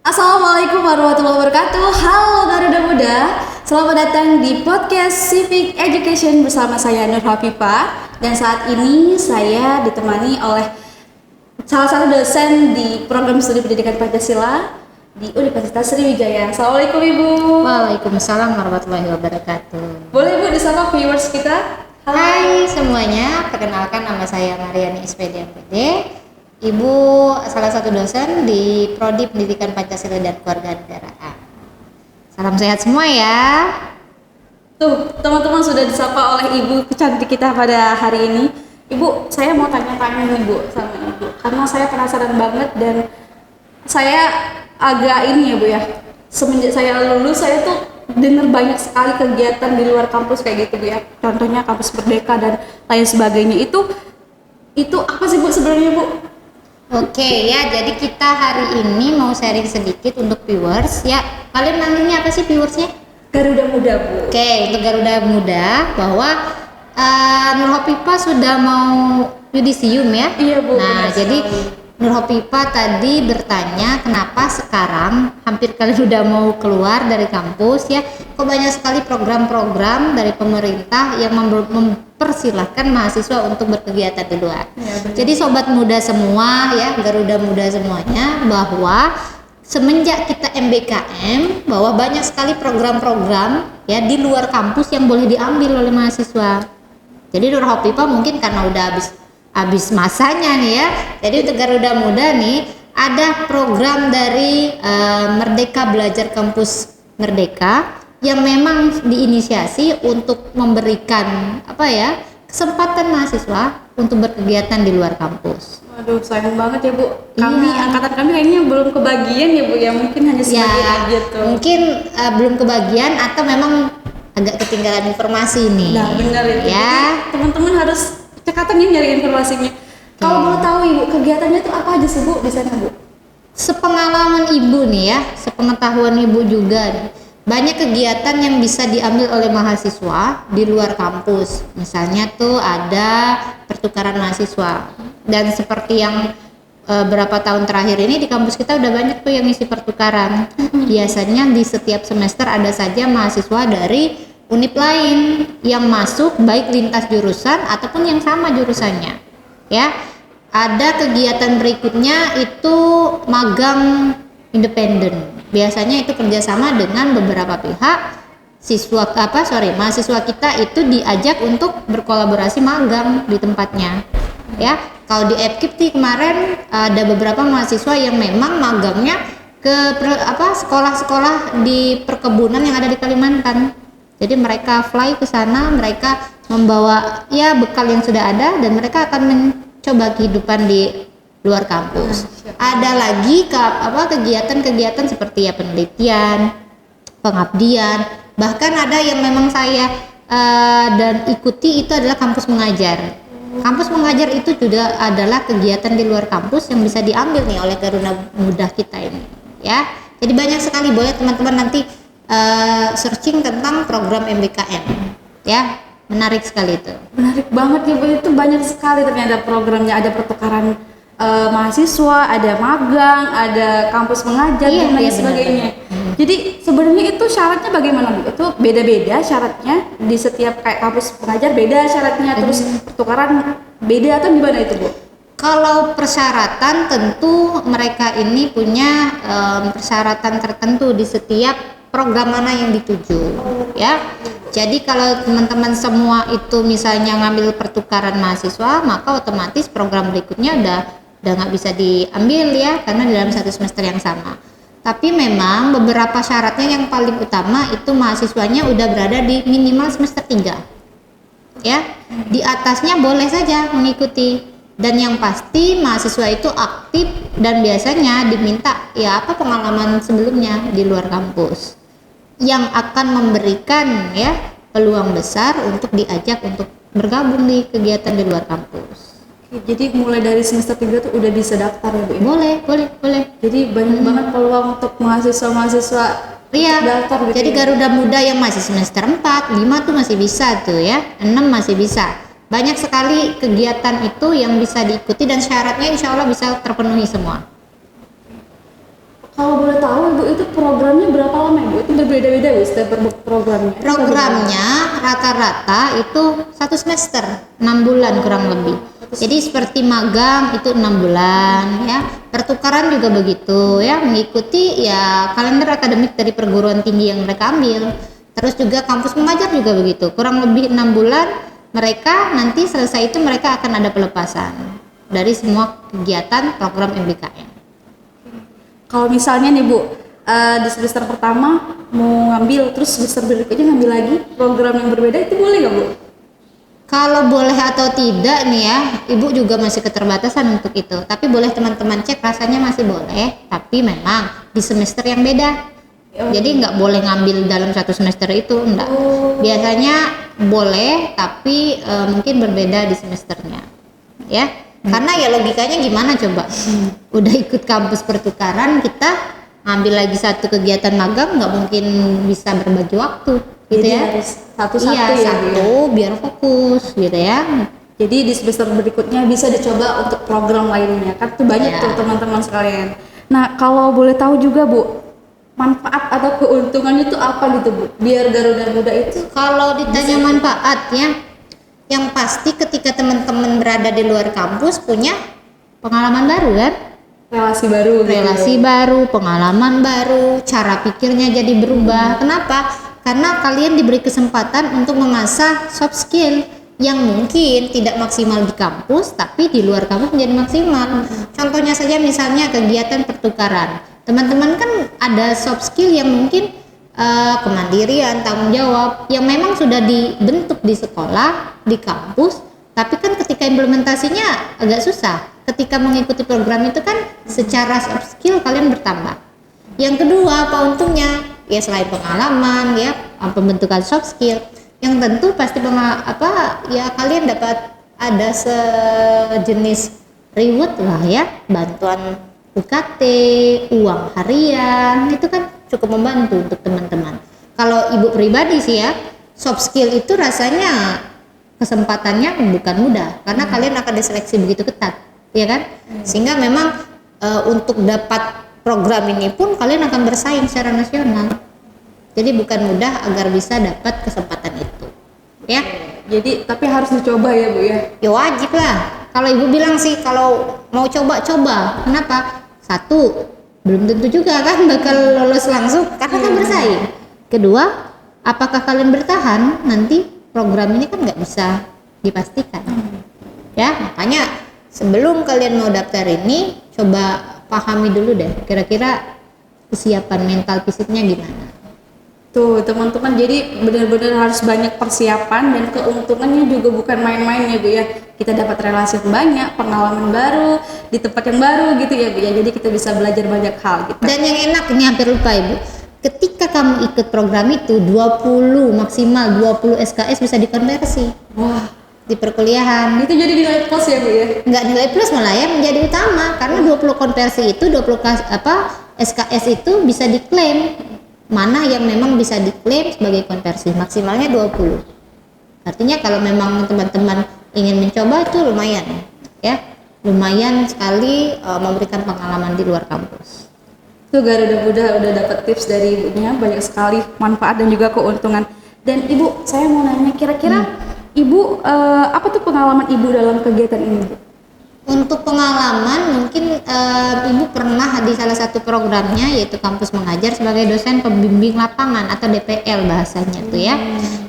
Assalamualaikum warahmatullahi wabarakatuh. Halo Garuda Muda, selamat datang di podcast Civic Education bersama saya Nur Hafifah. Dan saat ini saya ditemani oleh salah satu dosen di program studi pendidikan Pancasila di Universitas Sriwijaya. Assalamualaikum Ibu. Waalaikumsalam warahmatullahi wabarakatuh. Boleh Ibu disapa viewers kita? Halo. Hai semuanya, perkenalkan nama saya Mariani SPD MPD. Ibu salah satu dosen di Prodi Pendidikan Pancasila dan Kewarganegaraan. Salam sehat semua ya. Tuh, teman-teman sudah disapa oleh Ibu cantik kita pada hari ini. Ibu, saya mau tanya-tanya nih Bu sama Ibu, karena saya penasaran banget dan saya agak ini ya Bu ya. Semenjak saya lulus, saya tuh dengar banyak sekali kegiatan di luar kampus kayak gitu Bu ya. Contohnya kampus Merdeka dan lain sebagainya. Itu apa sih Bu sebenarnya Bu? Oke ya, jadi kita hari ini mau sharing sedikit untuk viewers ya. Kalian nantinya apa sih viewersnya? Garuda Muda Bu. Oke, untuk Garuda Muda bahwa Nur Hafifah sudah mau yudisium ya. Iya Bu. Nah, benar jadi sekali. Nur Hafifah tadi bertanya kenapa sekarang hampir kalian udah mau keluar dari kampus ya, kok banyak sekali program-program dari pemerintah yang mempersilahkan mahasiswa untuk berkegiatan di luar. Ya, benar. Jadi sobat muda semua ya, Garuda Muda semuanya, bahwa semenjak kita MBKM bahwa banyak sekali program-program ya di luar kampus yang boleh diambil oleh mahasiswa. Jadi Nur Hafifah mungkin karena udah habis masanya nih ya. Jadi untuk Garuda Muda nih ada program dari Merdeka Belajar Kampus Merdeka yang memang diinisiasi untuk memberikan kesempatan mahasiswa untuk berkegiatan di luar kampus. Waduh, sayang banget ya Bu. Kami Iya. angkatan kami kayaknya belum kebagian ya Bu ya. Mungkin hanya sebagian Ya, aja tuh. mungkin belum kebagian atau memang agak ketinggalan informasi nih. Nah, benar itu. Ya. Jadi, teman-teman harus cekatan nih nyari informasinya. Kalau boleh tahu Ibu, kegiatannya tuh apa aja sih Bu di sana Bu? Sepengalaman ibu nih ya, sepengetahuan ibu juga nih, banyak kegiatan yang bisa diambil oleh mahasiswa di luar kampus. Misalnya tuh ada pertukaran mahasiswa, dan seperti yang berapa tahun terakhir ini di kampus kita udah banyak tuh yang isi pertukaran. Biasanya di setiap semester ada saja mahasiswa dari univ lain yang masuk, baik lintas jurusan ataupun yang sama jurusannya ya. Ada kegiatan berikutnya itu magang independen. Biasanya itu kerjasama dengan beberapa pihak. Mahasiswa kita itu diajak untuk berkolaborasi magang di tempatnya. Ya, kalau di FKIP kemarin ada beberapa mahasiswa yang memang magangnya ke sekolah-sekolah di perkebunan yang ada di Kalimantan. Jadi mereka fly ke sana, mereka membawa ya bekal yang sudah ada dan mereka akan mencoba kehidupan di luar kampus. Ada lagi kegiatan-kegiatan seperti ya penelitian, pengabdian, bahkan ada yang memang saya dan ikuti itu adalah kampus mengajar. Kampus mengajar itu juga adalah kegiatan di luar kampus yang bisa diambil nih oleh Garuda Muda kita ini ya. Jadi banyak sekali, boleh teman-teman nanti searching tentang program MBKM ya, menarik sekali itu. Menarik banget ya Bu, itu banyak sekali ternyata programnya, ada pertukaran mahasiswa, ada magang, ada kampus mengajar dan lain sebagainya. Jadi sebenarnya itu syaratnya bagaimana Bu? Itu beda-beda syaratnya di setiap kayak kampus mengajar beda syaratnya, terus pertukaran beda atau gimana itu Bu? Kalau persyaratan tentu mereka ini punya persyaratan tertentu di setiap program mana yang dituju ya. Jadi kalau teman-teman semua itu misalnya ngambil pertukaran mahasiswa, maka otomatis program berikutnya udah nggak bisa diambil ya, karena dalam satu semester yang sama. Tapi memang beberapa syaratnya yang paling utama itu mahasiswanya udah berada di minimal semester 3 ya. Di atasnya boleh saja mengikuti, dan yang pasti mahasiswa itu aktif dan biasanya diminta ya pengalaman sebelumnya di luar kampus yang akan memberikan ya peluang besar untuk diajak untuk bergabung di kegiatan di luar kampus. Jadi mulai dari semester 3 tuh udah bisa daftar ya Bu? Boleh. Jadi banyak banget peluang untuk mahasiswa-mahasiswa Iya, daftar gitu. jadi ya? Garuda Muda yang masih semester 4, 5 tuh masih bisa tuh ya, 6 masih bisa. Banyak sekali kegiatan itu yang bisa diikuti dan syaratnya insya Allah bisa terpenuhi semua. Kalau boleh tahu Bu, itu programnya berapa lama ya, Bu? Itu berbeda-beda Bu setiap programnya. Programnya rata-rata itu 1 semester, 6 bulan kurang lebih. Jadi seperti magang itu 6 bulan ya. Pertukaran juga begitu ya, mengikuti ya kalender akademik dari perguruan tinggi yang mereka ambil. Terus juga kampus mengajar juga begitu. Kurang lebih 6 bulan mereka nanti selesai itu mereka akan ada pelepasan dari semua kegiatan program MBKM. Kalau misalnya nih Bu, di semester pertama mau ngambil, terus semester berikutnya ngambil lagi program yang berbeda, itu boleh nggak Bu? Kalau boleh atau tidak nih ya, Ibu juga masih keterbatasan untuk itu. Tapi boleh teman-teman cek, rasanya masih boleh, tapi memang di semester yang beda. Jadi nggak boleh ngambil dalam 1 semester itu, enggak. Biasanya boleh, tapi mungkin berbeda di semesternya, ya. Karena ya logikanya gimana coba? Udah ikut kampus pertukaran, kita ngambil lagi satu kegiatan magang, nggak mungkin bisa berbagi waktu, gitu. Jadi ya? Harus satu-satu iya, ya, satu biar fokus, gitu ya. Jadi di semester berikutnya bisa dicoba untuk program lainnya, kan tuh banyak tuh teman-teman sekalian. Nah, kalau boleh tahu juga Bu, manfaat atau keuntungannya itu apa gitu Bu? Biar Garuda Muda itu kalau ditanya manfaat ya, yang pasti ketika teman-teman berada di luar kampus punya pengalaman baru kan, relasi baru, relasi baru, pengalaman baru, cara pikirnya jadi berubah. Kenapa? Karena kalian diberi kesempatan untuk mengasah soft skill yang mungkin tidak maksimal di kampus, tapi di luar kampus menjadi maksimal. Contohnya saja misalnya kegiatan pertukaran. Teman-teman kan ada soft skill yang mungkin kemandirian, tanggung jawab yang memang sudah dibentuk di sekolah, di kampus, tapi kan ketika implementasinya agak susah. Ketika mengikuti program itu kan secara soft skill kalian bertambah. Yang kedua, apa untungnya? Ya selain pengalaman ya, pembentukan soft skill, yang tentu pasti ya kalian dapat ada sejenis reward lah ya, bantuan UKT, uang harian, itu kan cukup membantu untuk teman-teman. Kalau Ibu pribadi sih ya, soft skill itu rasanya kesempatannya bukan mudah, karena kalian akan diseleksi begitu ketat, ya kan? Sehingga memang untuk dapat program ini pun kalian akan bersaing secara nasional. Jadi bukan mudah agar bisa dapat kesempatan itu, ya. Jadi tapi harus dicoba ya Bu ya. Ya wajib lah. Kalau Ibu bilang sih kalau mau coba-coba, kenapa? Satu, belum tentu juga kan bakal lolos langsung karena kan bersaing. Kedua, apakah kalian bertahan? Nanti program ini kan nggak bisa dipastikan. Ya, makanya sebelum kalian mau daftar ini, coba pahami dulu deh kira-kira kesiapan mental fisiknya gimana. Tuh teman-teman, jadi benar-benar harus banyak persiapan, dan keuntungannya juga bukan main-main ya Bu ya. Kita dapat relasi yang banyak, pengalaman baru di tempat yang baru gitu ya Bu ya. Jadi kita bisa belajar banyak hal gitu. Dan yang enak, ini hampir lupa Ibu, ketika kamu ikut program itu 20 maksimal 20 SKS bisa dikonversi. Wah, di perkuliahan. Itu jadi nilai plus ya Bu ya? Nggak nilai plus, malah ya menjadi utama, karena 20 konversi itu 20 SKS itu bisa diklaim. Mana yang memang bisa diklaim sebagai konversi, maksimalnya 20. Artinya kalau memang teman-teman ingin mencoba itu lumayan ya, lumayan sekali memberikan pengalaman di luar kampus. Tuh Garuda Muda udah dapat tips dari Ibunya, banyak sekali manfaat dan juga keuntungan. Dan Ibu, saya mau nanya kira-kira Ibu apa tuh pengalaman Ibu dalam kegiatan ini Bu? Untuk pengalaman mungkin Ibu pernah di salah satu programnya, yaitu Kampus Mengajar, sebagai dosen pembimbing lapangan atau DPL bahasanya tuh ya.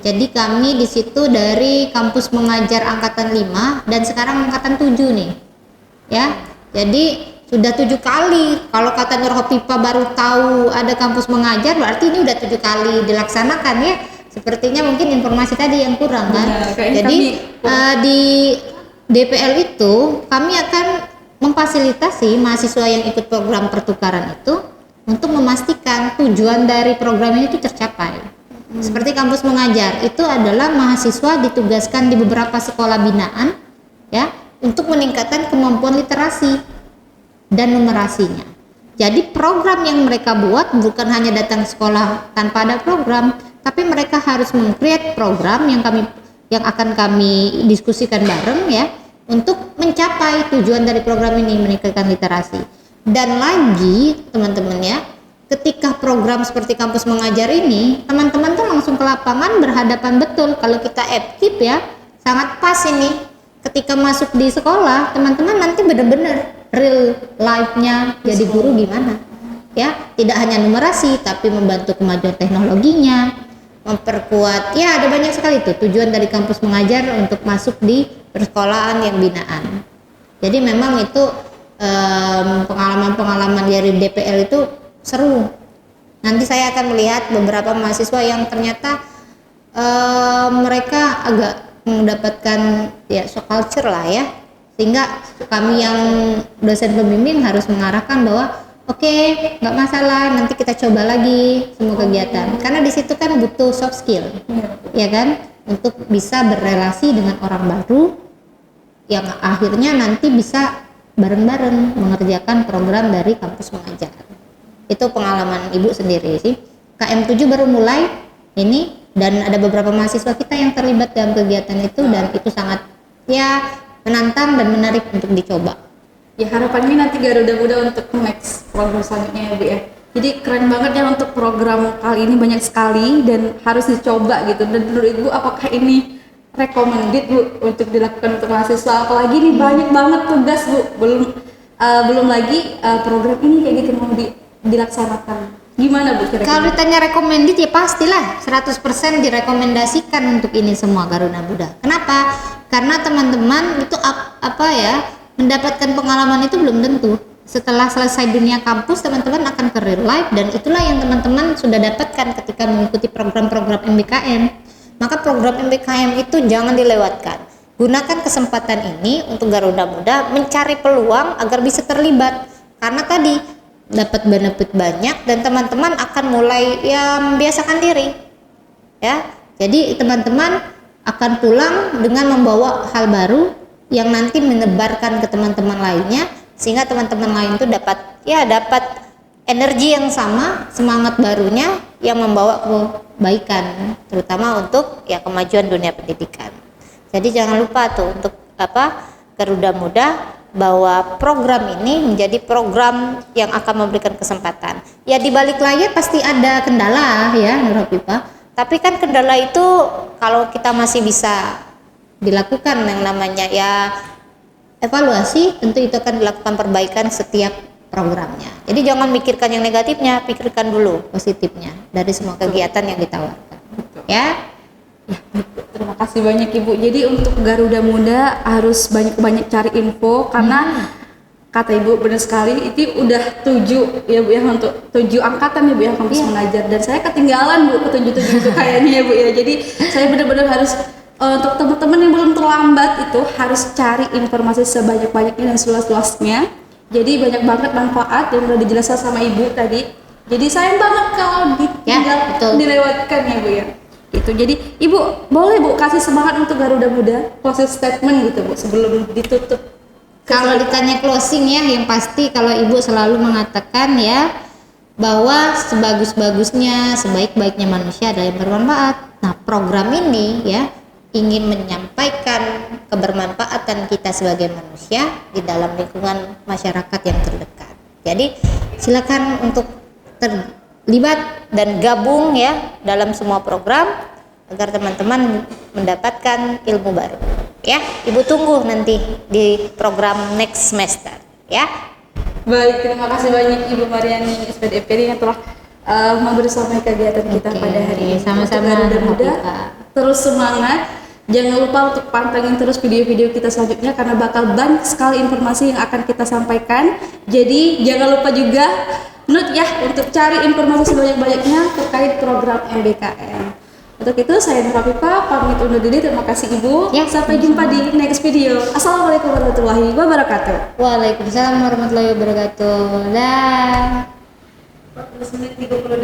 Jadi kami di situ dari Kampus Mengajar angkatan 5 dan sekarang angkatan 7 nih. Ya. Jadi sudah 7 kali. Kalau kata Nur Hopipa baru tahu ada Kampus Mengajar, berarti ini udah 7 kali dilaksanakan ya. Sepertinya mungkin informasi tadi yang kurang kan. Jadi di DPL itu kami akan memfasilitasi mahasiswa yang ikut program pertukaran itu untuk memastikan tujuan dari program ini itu tercapai. Seperti Kampus Mengajar itu adalah mahasiswa ditugaskan di beberapa sekolah binaan ya untuk meningkatkan kemampuan literasi dan numerasinya. Jadi program yang mereka buat bukan hanya datang sekolah tanpa ada program, tapi mereka harus meng-create program yang akan kami diskusikan bareng ya, untuk mencapai tujuan dari program ini, meningkatkan literasi. Dan lagi teman-teman ya, ketika program seperti kampus mengajar ini, teman-teman tuh langsung ke lapangan berhadapan betul. Kalau kita FKIP ya, sangat pas ini. Ketika masuk di sekolah, teman-teman nanti benar-benar real life-nya jadi guru gimana. Ya, tidak hanya numerasi, tapi membantu kemajuan teknologinya, memperkuat, ya ada banyak sekali tuh tujuan dari kampus mengajar untuk masuk di persekolahan yang binaan. Jadi memang itu pengalaman-pengalaman dari DPL itu seru. Nanti saya akan melihat beberapa mahasiswa yang ternyata mereka agak mendapatkan ya shock culture lah ya, sehingga kami yang dosen pembimbing harus mengarahkan bahwa oke, nggak masalah, nanti kita coba lagi semua kegiatan, karena di situ kan butuh soft skill, ya kan, untuk bisa berrelasi dengan orang baru yang akhirnya nanti bisa bareng-bareng mengerjakan program dari kampus mengajar. Itu pengalaman Ibu sendiri sih. KM7 baru mulai ini, dan ada beberapa mahasiswa kita yang terlibat dalam kegiatan itu, dan itu sangat ya menantang dan menarik untuk dicoba. Ya harapannya nanti Garuda Muda untuk next program selanjutnya ya Bu ya. Jadi keren banget ya untuk program kali ini, banyak sekali dan harus dicoba gitu. Dan menurut Ibu apakah ini recommended Bu untuk dilakukan untuk mahasiswa? Apalagi ini banyak banget tugas Bu, belum lagi program ini kayak gitu mau dilaksanakan. Gimana Bu kira-kira? Kalau ditanya recommended ya pastilah 100% direkomendasikan untuk ini semua Garuda Muda. Kenapa? Karena teman-teman itu mendapatkan pengalaman itu belum tentu. Setelah selesai dunia kampus, teman-teman akan ke real life, dan itulah yang teman-teman sudah dapatkan ketika mengikuti program-program MBKM. Maka program MBKM itu jangan dilewatkan. Gunakan kesempatan ini untuk Garuda Muda mencari peluang agar bisa terlibat. Karena tadi dapat benefit banyak dan teman-teman akan mulai ya membiasakan diri. Ya. Jadi teman-teman akan pulang dengan membawa hal baru yang nanti menebarkan ke teman-teman lainnya, sehingga teman-teman lain itu dapat energi yang sama, semangat barunya yang membawa kebaikan, terutama untuk ya kemajuan dunia pendidikan. Jadi jangan lupa tuh untuk Garuda Muda bahwa program ini menjadi program yang akan memberikan kesempatan. Ya di balik layar pasti ada kendala ya Nur Hafifah, tapi kan kendala itu kalau kita masih bisa dilakukan yang namanya ya evaluasi, tentu itu akan dilakukan perbaikan setiap programnya. Jadi jangan mikirkan yang negatifnya, pikirkan dulu positifnya dari semua kegiatan yang ditawarkan. Ya. Terima kasih banyak Ibu. Jadi untuk Garuda Muda harus banyak cari info, karena kata Ibu benar sekali, itu udah 7 ya Bu ya, untuk 7 angkatan ya Bu ya kampus mengajar, dan saya ketinggalan Bu ke 7 itu kayaknya ya Bu ya. Jadi saya benar-benar harus untuk teman-teman yang belum terlambat itu harus cari informasi sebanyak-banyaknya dan seluas-luasnya. Jadi banyak banget manfaat yang udah dijelaskan sama Ibu tadi. Jadi sayang banget kalau dilewatkan ya Bu ya. Itu. Jadi Ibu boleh Bu kasih semangat untuk Garuda Muda, closing statement gitu Bu sebelum ditutup. Kalau ditanya closing ya, yang pasti kalau Ibu selalu mengatakan ya bahwa sebagus-bagusnya, sebaik-baiknya manusia adalah yang bermanfaat. Nah, program ini ya ingin menyampaikan kebermanfaatan kita sebagai manusia di dalam lingkungan masyarakat yang terdekat. Jadi silakan untuk terlibat dan gabung ya dalam semua program agar teman-teman mendapatkan ilmu baru. Ya, Ibu tunggu nanti di program next semester ya. Baik, terima kasih banyak Ibu Mariani SPDP yang telah membersamai kegiatan kita pada hari ini. Sama-sama Garuda Muda, terus semangat. Jangan lupa untuk pantengin terus video-video kita selanjutnya karena bakal banyak sekali informasi yang akan kita sampaikan. Jadi jangan lupa juga ya untuk cari informasi sebanyak-banyaknya terkait program MBKM. Untuk itu saya Nur Hafifah pamit undur diri. Terima kasih Ibu. Ya, sampai jumpa di next video. Assalamualaikum warahmatullahi wabarakatuh. Waalaikumsalam warahmatullahi wabarakatuh. Dah. 40 menit 30 detik.